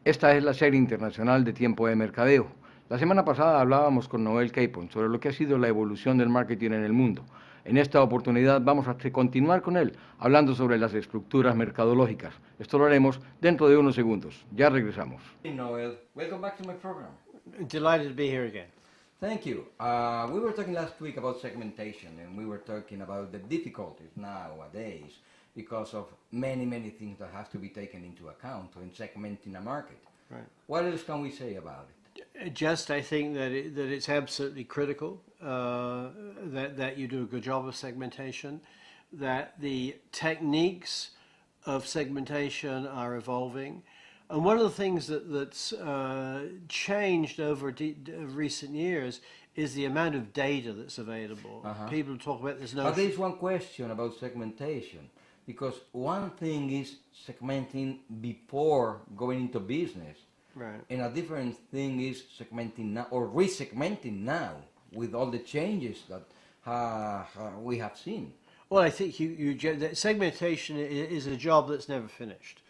Esta es la serie internacional de Tiempo de Mercadeo. La semana pasada hablábamos con Noel Capon sobre lo que ha sido la evolución del marketing en el mundo. En esta oportunidad vamos a continuar con él, hablando sobre las estructuras mercadológicas. Esto lo haremos dentro de unos segundos. Ya regresamos. Hey Noel, welcome back to my program. Delighted to be here again. Thank you. We were talking last week about segmentation, and we were talking about the difficulties nowadays because of many things that have to be taken into account when segmenting a market. Right. What else can we say about it? Just, I think that it's absolutely critical that you do a good job of segmentation, that the techniques of segmentation are evolving. And one of the things that's changed over recent years is the amount of data that's available. People talk about this notion. But there is one question about segmentation, because one thing is segmenting before going into business, right, and a different thing is segmenting now or resegmenting now with all the changes that we have seen. Well, I think that segmentation is a job that's never finished.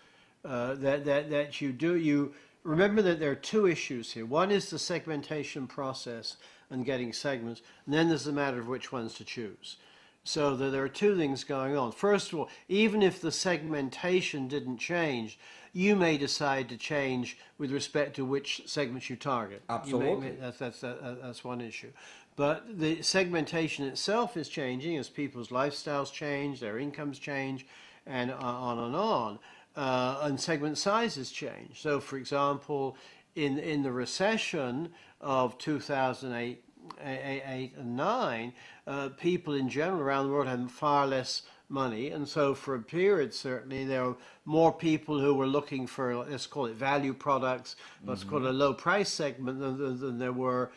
That you remember that there are two issues here. One is the segmentation process and getting segments, and then there's the matter of which ones to choose. So there are two things going on. First of all, even if the segmentation didn't change, you may decide to change with respect to which segments you target. Absolutely. That's one issue. But the segmentation itself is changing as people's lifestyles change, their incomes change, and on and on. And segment sizes change. So, for example, in the recession of 2008 and 9, people in general around the world had far less money, and so for a period certainly there were more people who were looking for, let's call it value products, let's call it a low price segment than there were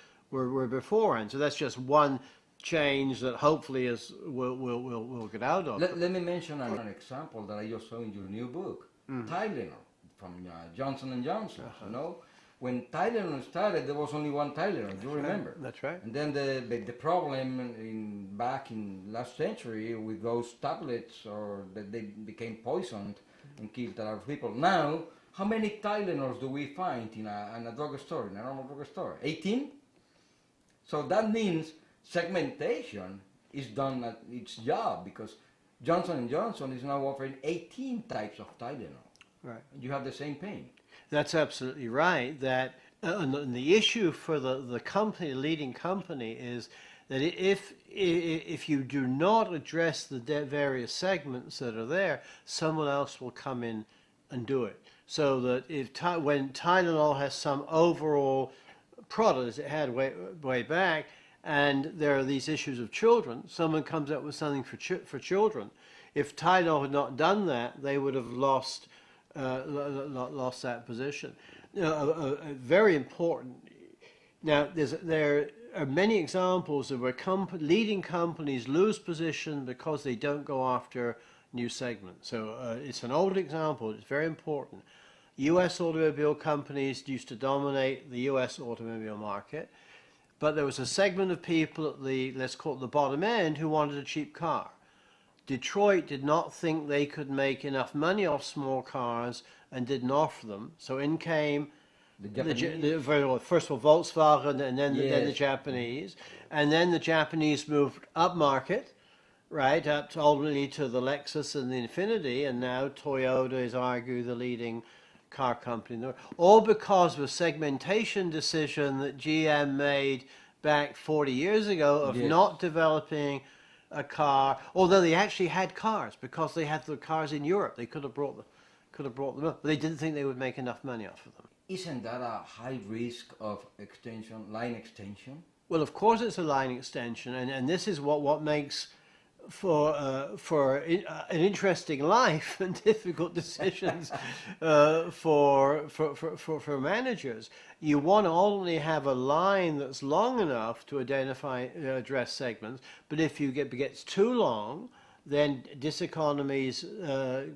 before. And so that's just one change that hopefully we'll get out of. Let me mention an example that I just saw in your new book. Tylenol from Johnson & Johnson. You know, when Tylenol started, there was only one Tylenol. You remember? That's right. And then the problem back in last century with those tablets, or that they became poisoned and killed a lot of people. Now, how many Tylenols do we find in a drugstore, in a normal drugstore? 18. So that means segmentation is done at its job, because Johnson & Johnson is now offering 18 types of Tylenol. Right. You have the same pain. That's absolutely right. That and the issue for the company, the leading company, is that if you do not address the various segments that are there, someone else will come in and do it. So that when Tylenol has some overall product, as it had way back, and there are these issues of children, someone comes up with something for children. If Tylenol had not done that, they would have lost that position. Very important. Now, there are many examples of where leading companies lose position because they don't go after new segments. So it's an old example. It's very important. U.S. automobile companies used to dominate the U.S. automobile market. But there was a segment of people at the, let's call it the bottom end, who wanted a cheap car. Detroit did not think they could make enough money off small cars and didn't offer them. So in came first of all Volkswagen, and then the Japanese. And then the Japanese moved up market, right, up to ultimately to the Lexus and the Infiniti, and now Toyota is arguably the leading car company, all because of a segmentation decision that GM made back 40 years ago of not developing a car, although they actually had cars because they had the cars in Europe. They could have brought them up, but they didn't think they would make enough money off of them. Isn't that a high risk of line extension? Well, of course it's a line extension, and this is what makes for an interesting life and difficult decisions for managers. You want to only have a line that's long enough to address segments, but if you gets too long, then diseconomies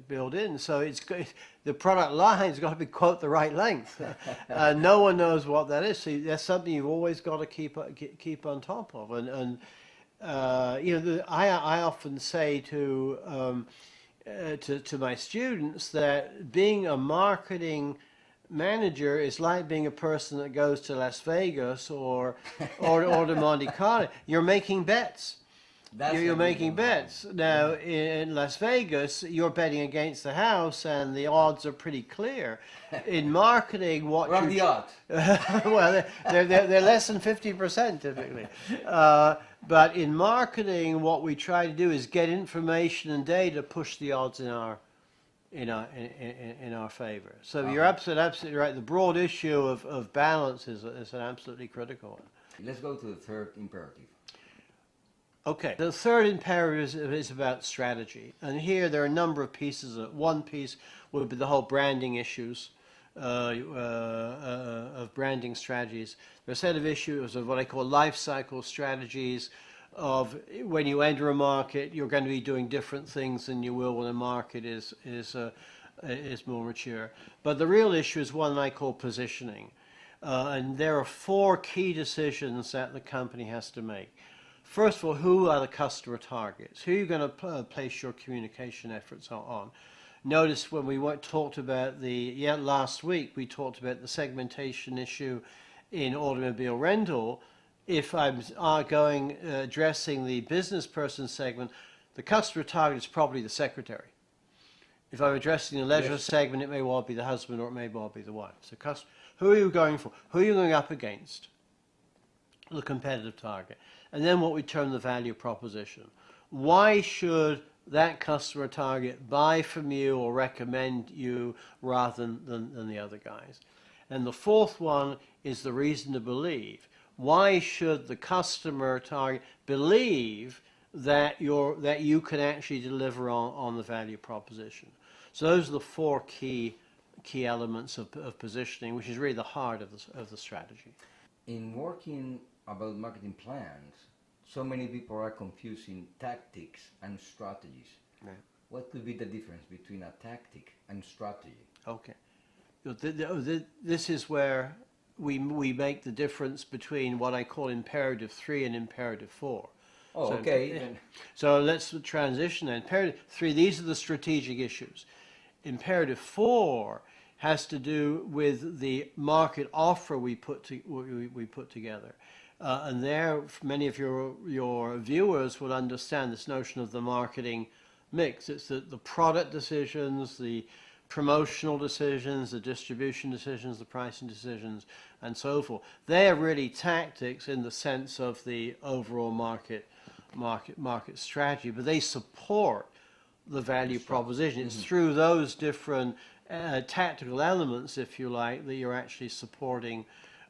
build in. So the product line's got to be, quote, the right length. No one knows what that is. So that's something you've always got to keep on top of. And I often say to my students that being a marketing manager is like being a person that goes to Las Vegas or to Monte Carlo. You're making bets. You're making bets. Now, in Las Vegas, you're betting against the house, and the odds are pretty clear. In marketing, what are the odds? Well, they're less than 50% typically. But in marketing, what we try to do is get information and data, push the odds in our favor. So you're absolutely right. The broad issue of balance is an absolutely critical one. Let's go to the third imperative. Okay, the third imperative is about strategy, and here there are a number of pieces. One piece would be the whole branding issues of branding strategies. There are a set of issues of what I call life cycle strategies. Of when you enter a market, you're going to be doing different things than you will when a market is more mature. But the real issue is one I call positioning, and there are 4 key decisions that the company has to make. First of all, who are the customer targets? Who are you going to place your communication efforts on? Notice when we talked about last week, we talked about the segmentation issue in automobile rental. If I'm addressing the business person segment, the customer target is probably the secretary. If I'm addressing the leisure segment, it may well be the husband or it may well be the wife. So who are you going for? Who are you going up against? The competitive target. And then what we term the value proposition. Why should that customer target buy from you or recommend you rather than the other guys? And the fourth one is the reason to believe. Why should the customer target believe that you can actually deliver on the value proposition? So those are the 4 key elements of positioning, which is really the heart of the strategy. In working about marketing plans, so many people are confusing tactics and strategies. Right. What could be the difference between a tactic and strategy? Okay. This is where we make the difference between what I call imperative 3 and imperative 4. Oh, so, okay. So let's transition then. Imperative 3, these are the strategic issues. Imperative 4 has to do with the market offer we put together. And there, many of your viewers will understand this notion of the marketing mix. It's the product decisions, the promotional decisions, the distribution decisions, the pricing decisions, and so forth. They are really tactics in the sense of the overall market strategy, but they support the value proposition. It's through those different tactical elements, if you like, that you're actually supporting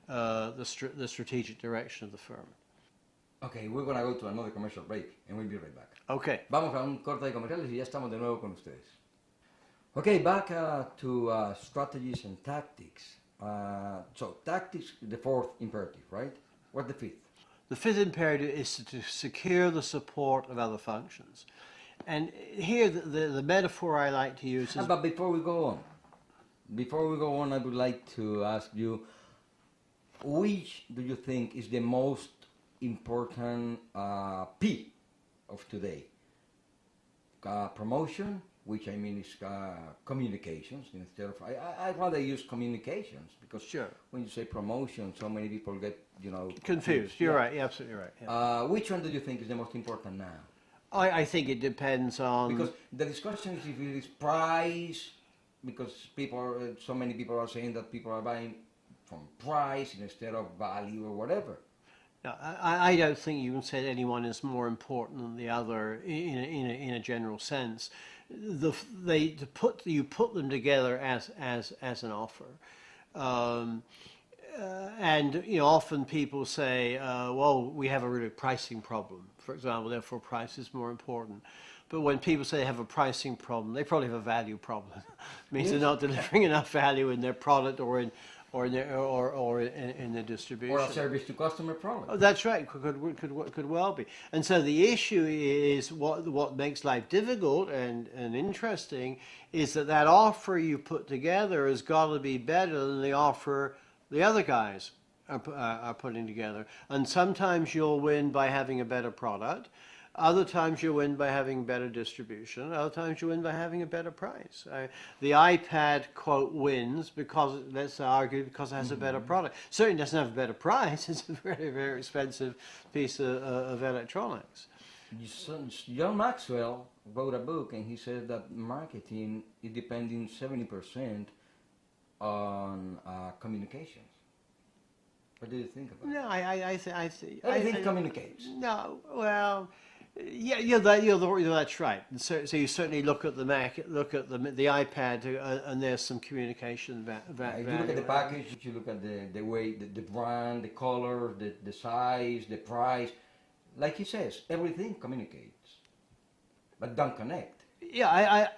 the strategic direction of the firm. Okay, we're going to go to another commercial break and we'll be right back. Okay. Vamos a un corte de comerciales y ya estamos de nuevo con ustedes. Okay, back to strategies and tactics. So tactics, the 4th imperative, right? What's the 5th? The 5th imperative is to secure the support of other functions. And here the metaphor I like to use is... But before we go on, I would like to ask you, which do you think is the most important P of today? Promotion, which I mean is communications instead of... I'd rather use communications because when you say promotion, so many people get, confused. You're right, you're absolutely right. Yeah. Which one do you think is the most important now? I think it depends on... Because the discussion is if it is price, because so many people are saying that people are buying from price instead of value or whatever. No, I don't think you can say anyone is more important than the other in a general sense. You put them together as an offer. And often people say, well, we have a really pricing problem, for example, therefore price is more important. But when people say they have a pricing problem, they probably have a value problem. It means they're not delivering enough value in their product or in the distribution. Or a service to customer problem. Oh, that's right, could well be. And so the issue is what makes life difficult and interesting is that offer you put together has got to be better than the offer the other guys are putting together. And sometimes you'll win by having a better product. Other times you win by having better distribution. Other times you win by having a better price. The iPad, quote, wins because, let's argue, because it has a better product. Certainly doesn't have a better price. It's a very, very expensive piece of electronics. John Maxwell wrote a book, and he said that marketing is depending 70% on communications. What do you think about No, I I think communicates. No, well, yeah, that's right. So you certainly look at the Mac, look at the iPad, and there's some communication. If you look at the package, if you look at the way, the brand, the color, the size, the price, like he says, everything communicates, but don't connect. Yeah,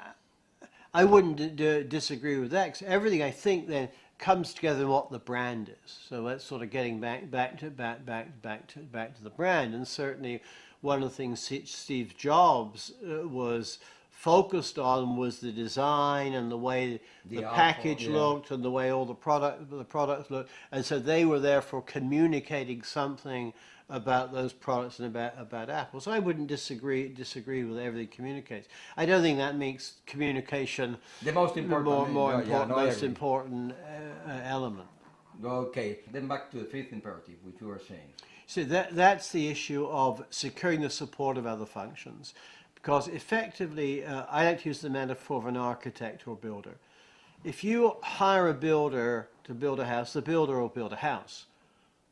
I wouldn't disagree with that, 'cause everything I think then comes together in what the brand is. So that's sort of getting back to the brand. And certainly one of the things Steve Jobs was focused on was the design and the way the package looked and the way all the products looked. And so they were therefore communicating something about those products and about Apple. So I wouldn't disagree with everything communicates. I don't think that makes communication the most important, most important element. Okay, then back to the fifth imperative, which you were saying. So that's the issue of securing the support of other functions. Because effectively, I like to use the metaphor of an architect or builder. If you hire a builder to build a house, the builder will build a house.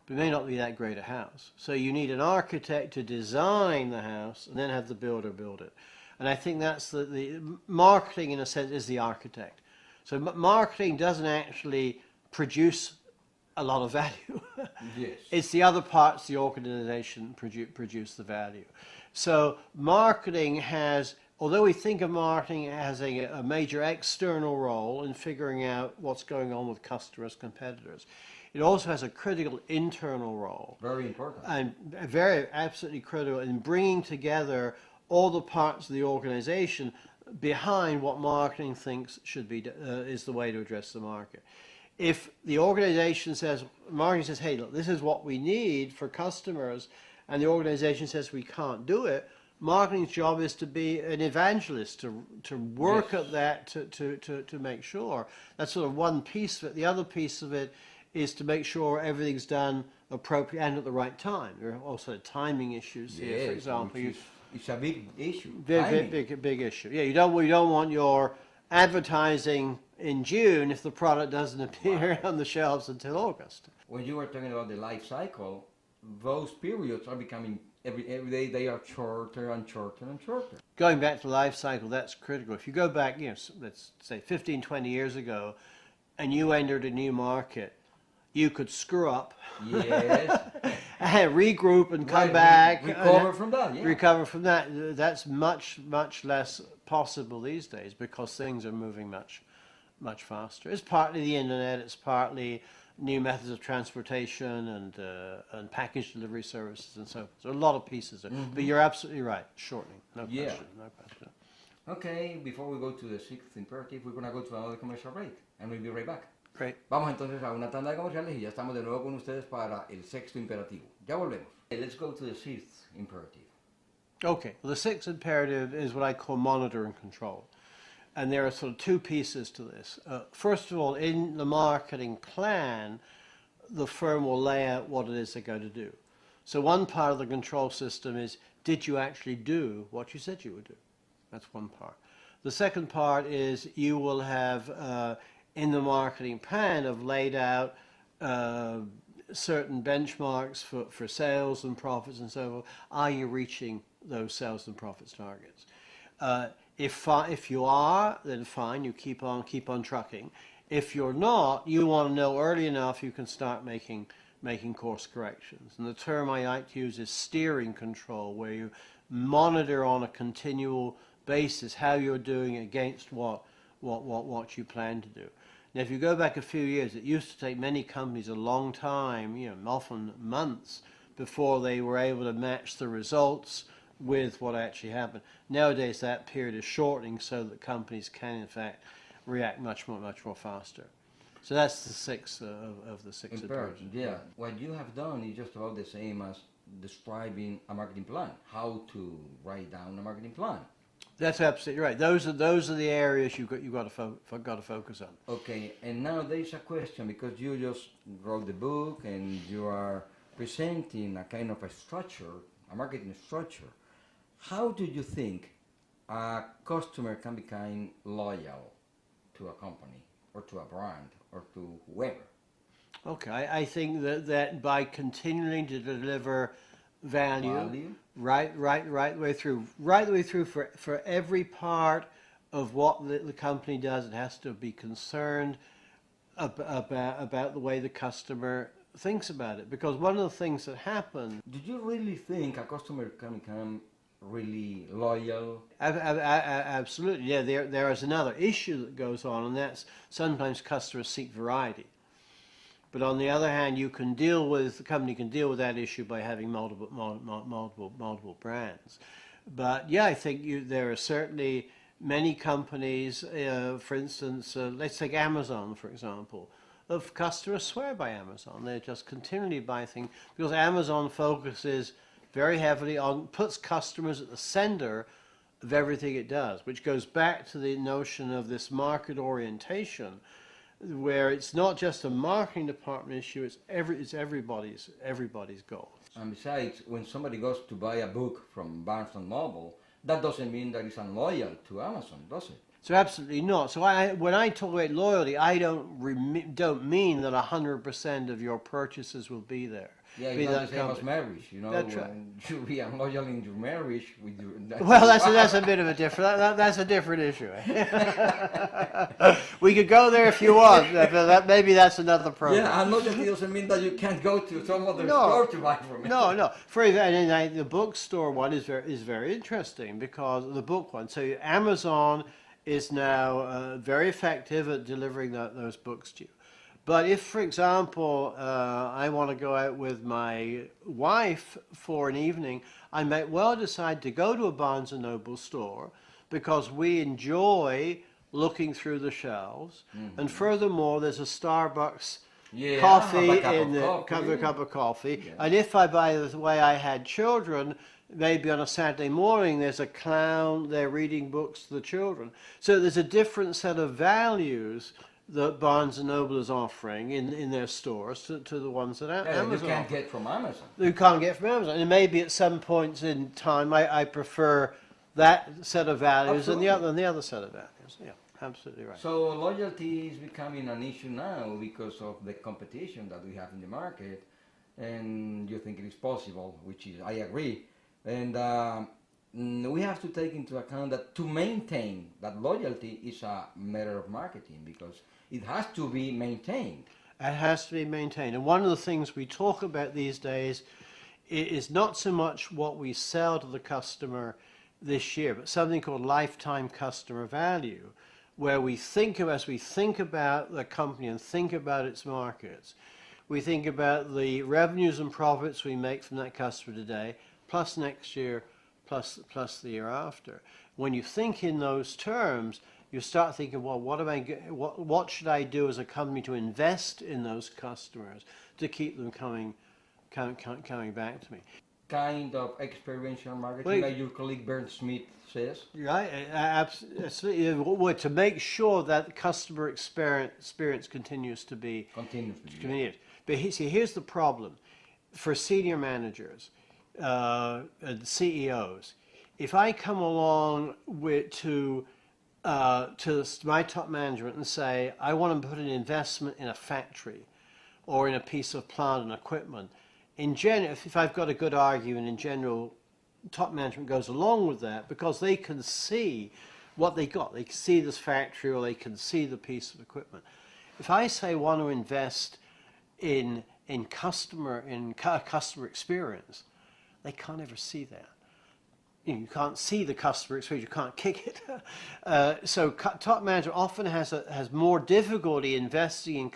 But it may not be that great a house. So you need an architect to design the house and then have the builder build it. And I think that's the marketing, in a sense, is the architect. So marketing doesn't actually produce a lot of value. Yes. It's the other parts of the organization produce the value. So marketing has, although we think of marketing as a major external role in figuring out what's going on with customers, competitors, it also has a critical internal role. Very important. And very absolutely critical in bringing together all the parts of the organization behind what marketing thinks should be is the way to address the market. If the organization says, marketing says, hey, look, this is what we need for customers, and the organization says we can't do it, marketing's job is to be an evangelist, to work at that, to make sure. That's sort of one piece of it. The other piece of it is to make sure everything's done appropriately and at the right time. There are also timing issues here, for example. It's a big issue. Big issue. Yeah, you don't want your advertising in June if the product doesn't appear on the shelves until August. When you were talking about the life cycle, those periods are becoming every day they are shorter and shorter and shorter. Going back to life cycle, that's critical. If you go back, let's say 15, 20 years ago, and you entered a new market, you could screw up, yes, regroup and come back, recover from that. Yeah. Recover from that. That's much less possible these days because things are moving much faster. It's partly the internet. It's partly new methods of transportation and package delivery services and so forth. So a lot of pieces there. But you're absolutely right. Shortening, no question. Okay, before we go to the sixth imperative, we're going to go to another commercial break, and we'll be right back. Great. Vamos entonces a una tanda de comerciales y ya estamos de nuevo con ustedes para el sexto imperativo. Ya volvemos. Let's go to the sixth imperative. Okay, well, the sixth imperative is what I call monitor and control. And there are sort of two pieces to this. First of all, in the marketing plan, the firm will lay out what it is they're going to do. So one part of the control system is, did you actually do what you said you would do? That's one part. The second part is you will have, in the marketing plan, have laid out certain benchmarks for sales and profits and so forth. Are you reaching those sales and profits targets? If you are, then fine, you keep on trucking. If you're not, you want to know early enough you can start making course corrections. And the term I like to use is steering control, where you monitor on a continual basis how you're doing against what you plan to do. Now, if you go back a few years, it used to take many companies a long time, often months, before they were able to match the results with what actually happened. Nowadays, that period is shortening so that companies can, in fact, react much more faster. So that's the sixth of the six imperatives. Yeah. What you have done is just about the same as describing a marketing plan, how to write down a marketing plan. That's absolutely right. Those are the areas you got to focus on. Okay, and now there is a question, because you just wrote the book and you are presenting a kind of a structure, a marketing structure. How do you think a customer can become loyal to a company or to a brand or to whoever? Okay, I think that by continuing to deliver value. Right the way through for every part of what the company does, it has to be concerned about the way the customer thinks about it. Because one of the things that happen. Do you really think a customer can become really loyal? Absolutely, yeah. There is another issue that goes on, and that's sometimes customers seek variety. But on the other hand, the company can deal with that issue by having multiple brands. But yeah, I think there are certainly many companies, for instance, let's take Amazon, for example. Of customers swear by Amazon. They just continually buy things because Amazon focuses very heavily on, puts customers at the center of everything it does, which goes back to the notion of this market orientation, where it's not just a marketing department issue, it's everybody's goal. And besides, when somebody goes to buy a book from Barnes & Noble, that doesn't mean that it's unloyal to Amazon, does it? So absolutely not. So when I talk about loyalty, I don't mean that 100% of your purchases will be there. Yeah, it's not the same as marriage, you know. That's right. You be unloyal in your marriage with your. Well, that's a bit of a different. That's a different issue. We could go there if you want. Maybe that's another program. Yeah, unloyalty doesn't mean that you can't go to some other store to buy from it. No. The bookstore one is very interesting because the book one. So Amazon is now very effective at delivering those books to you. But if, for example, I want to go out with my wife for an evening, I might well decide to go to a Barnes & Noble store because we enjoy looking through the shelves. Mm-hmm. And furthermore, there's a Starbucks coffee in a cup of coffee. Yes. And if I, by the way, I had children, maybe on a Saturday morning, there's a clown there reading books to the children. So there's a different set of values that Barnes & Noble is offering in their stores to the ones that Amazon you can't get from Amazon. You can't get from Amazon. And maybe at some points in time, I prefer that set of values than the other set of values. Yeah, absolutely right. So loyalty is becoming an issue now because of the competition that we have in the market, and you think it is possible, which is, I agree. And we have to take into account that to maintain that loyalty is a matter of marketing because it has to be maintained. It has to be maintained. And one of the things we talk about these days is not so much what we sell to the customer this year, but something called lifetime customer value, where as we think about the company and think about its markets, we think about the revenues and profits we make from that customer today, plus next year, plus the year after. When you think in those terms, you start thinking, well, what should I do as a company to invest in those customers to keep them coming back to me? Kind of experiential marketing, like your colleague Bernd Smith says. Right, absolutely. To make sure that customer experience continues to be. But here's the problem for senior managers. And CEOs, if I come along to my top management and say, I want to put an investment in a factory or in a piece of plant and equipment, in general, if I've got a good argument, in general, top management goes along with that because they can see what they got. They can see this factory or they can see the piece of equipment. If I say I want to invest in customer experience, they can't ever see that. You can't see the customer experience. You can't kick it. So top management often has more difficulty investing in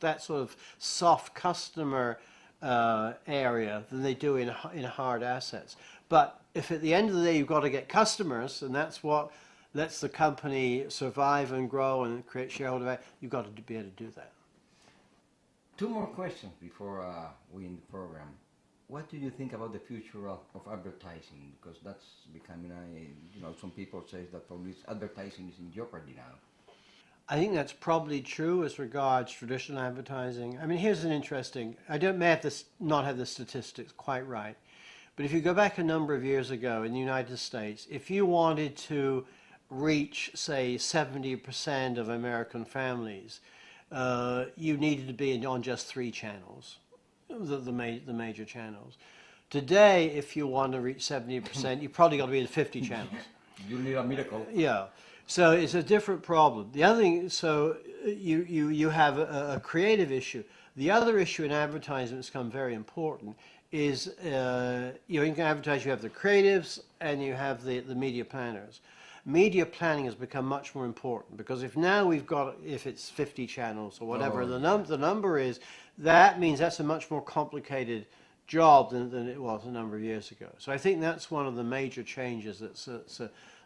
that sort of soft customer area than they do in hard assets. But if at the end of the day you've got to get customers, and that's what lets the company survive and grow and create shareholder value, you've got to be able to do that. Two more questions before we end the program. what do you think about the future of advertising? Because that's becoming some people say that probably advertising is in jeopardy now. I think that's probably true as regards traditional advertising. I mean, here's an interesting, may have this, not have the statistics quite right, but if you go back a number of years ago in the United States, if you wanted to reach, say, 70% of American families, you needed to be on just 3 channels, the major channels. Today, if you want to reach 70%, you probably got to be in 50 channels. You need a miracle. Yeah. So it's a different problem. The other thing, so you have a creative issue. The other issue in advertising that's become very important is in advertising you have the creatives and you have the media planners. Media planning has become much more important because if it's 50 channels or whatever the number is, that means that's a much more complicated job than it was a number of years ago. So I think that's one of the major changes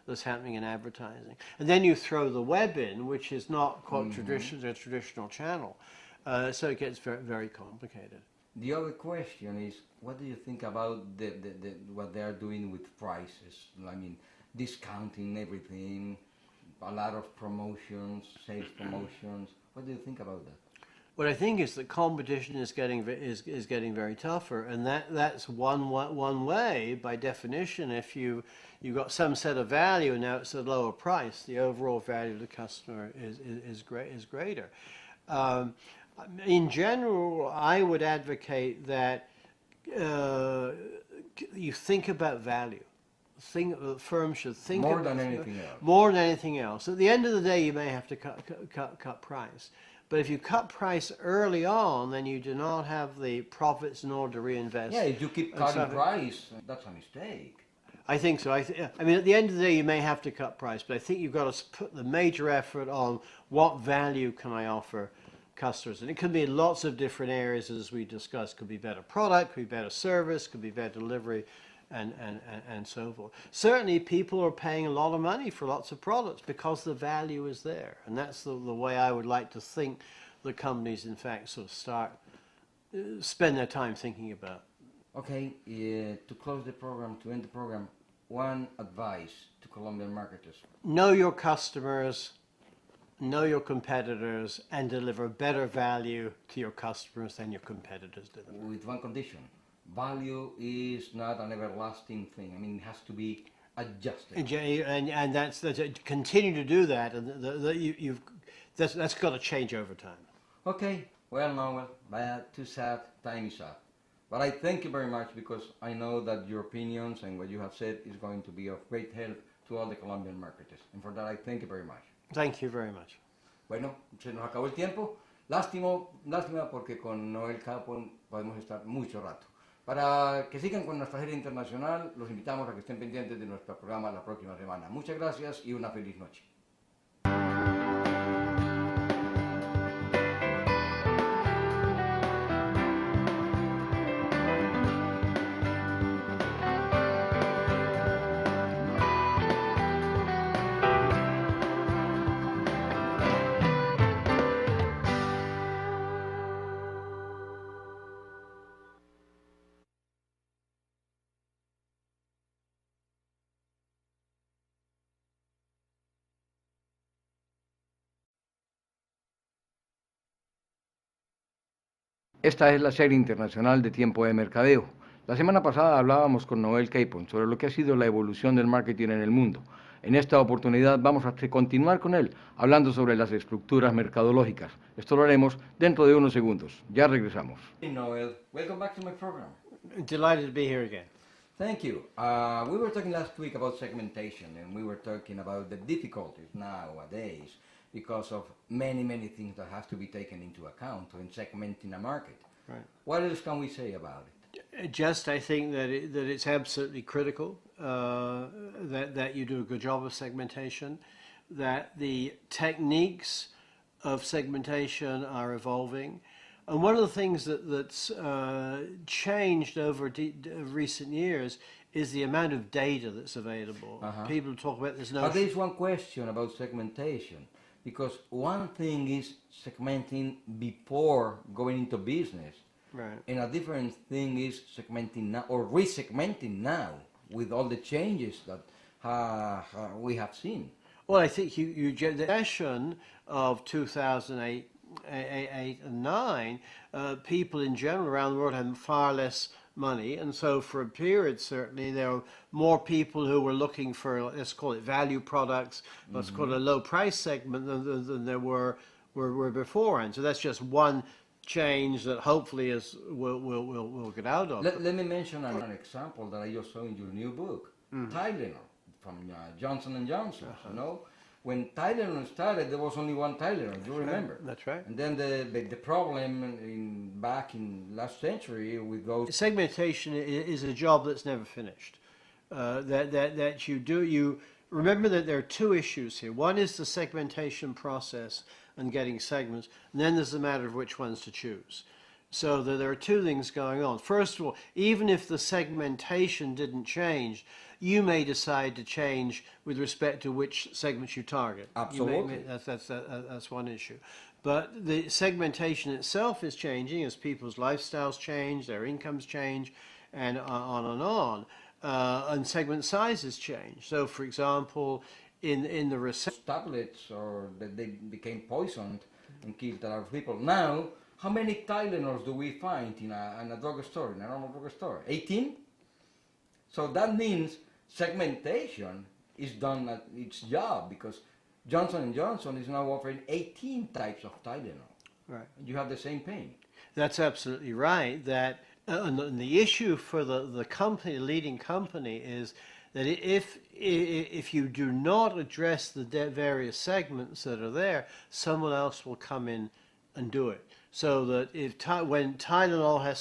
that's happening in advertising. And then you throw the web in, which is not quite a traditional channel. So it gets very, very complicated. The other question is, what do you think about what they are doing with prices? I mean, discounting everything, a lot of promotions, sales promotions. What do you think about that? What I think is that competition is getting very tougher, and that's one way by definition. If you got some set of value and now it's a lower price, the overall value of the customer is greater. In general, I would advocate that you think about value. Firms should think more than anything else. More than anything else. At the end of the day, you may have to cut price. But if you cut price early on, then you do not have the profits in order to reinvest. Yeah, if you keep cutting price, that's a mistake. I think so. I mean, at the end of the day, you may have to cut price, but I think you've got to put the major effort on what value can I offer customers. And it could be in lots of different areas, as we discussed. Could be better product, could be better service, could be better delivery, and so forth. Certainly, people are paying a lot of money for lots of products because the value is there. And that's the way I would like to think the companies, in fact, sort of spend their time thinking about. Okay, to close the program, to end the program, one advice to Colombian marketers. Know your customers, know your competitors, and deliver better value to your customers than your competitors deliver. With one condition. Value is not an everlasting thing. I mean, it has to be adjusted. And that's continue to do that, and that's got to change over time. Okay, well, Noel, bad, too sad, time is up. But I thank you very much because I know that your opinions and what you have said is going to be of great help to all the Colombian marketers. And for that, I thank you very much. Thank you very much. Bueno, se nos acabó el tiempo. Lástima porque con Noel Capon podemos estar mucho rato. Para que sigan con nuestra serie internacional, los invitamos a que estén pendientes de nuestro programa la próxima semana. Muchas gracias y una feliz noche. Esta es la serie internacional de Tiempo de Mercadeo. La semana pasada hablábamos con Noel Capon sobre lo que ha sido la evolución del marketing en el mundo. En esta oportunidad vamos a continuar con él, hablando sobre las estructuras mercadológicas. Esto lo haremos dentro de unos segundos. Ya regresamos. Hey Noel, welcome back to my program. Delighted to be here again. Thank you. We were talking last week about segmentation, and we were talking about the difficulties nowadays because of many things that have to be taken into account in segmenting a market. Right. What else can we say about it? Just, I think that it's absolutely critical that you do a good job of segmentation, that the techniques of segmentation are evolving. And one of the things that's changed over recent years is the amount of data that's available. People talk about there's no... But there's one question about segmentation, because one thing is segmenting before going into business, Right. And a different thing is segmenting now or resegmenting now with all the changes that we have seen. Well, I think the recession of 2008, 8 and 9, people in general around the world had far less money, and so for a period certainly there were more people who were looking for, let's call it value products, let's call it a low price segment than there were before, and so that's just one change that hopefully we'll get out of. Let me mention an example that I just saw in your new book, Tylenol from Johnson & Johnson. You know, when Tylenol started, there was only one Tylenol. Do you remember? That's right. And then the problem back in last century with those segmentation is a job that's never finished. That you remember that there are two issues here. One is the segmentation process and getting segments, and then there's the matter of which ones to choose. So there are two things going on. First of all, even if the segmentation didn't change, you may decide to change with respect to which segments you target. Absolutely. That's one issue. But the segmentation itself is changing as people's lifestyles change, their incomes change, and on and on. And segment sizes change. So, for example, in the tablets or that they became poisoned and killed a lot of people. Now, how many Tylenols do we find in a drugstore, in a normal drugstore? 18? So that means segmentation is done at its job, because Johnson & Johnson is now offering 18 types of Tylenol. Right. You have the same pain. That's absolutely right. That and the issue for the company, leading company, is that if you do not address the various segments that are there, someone else will come in and do it. So that when Tylenol has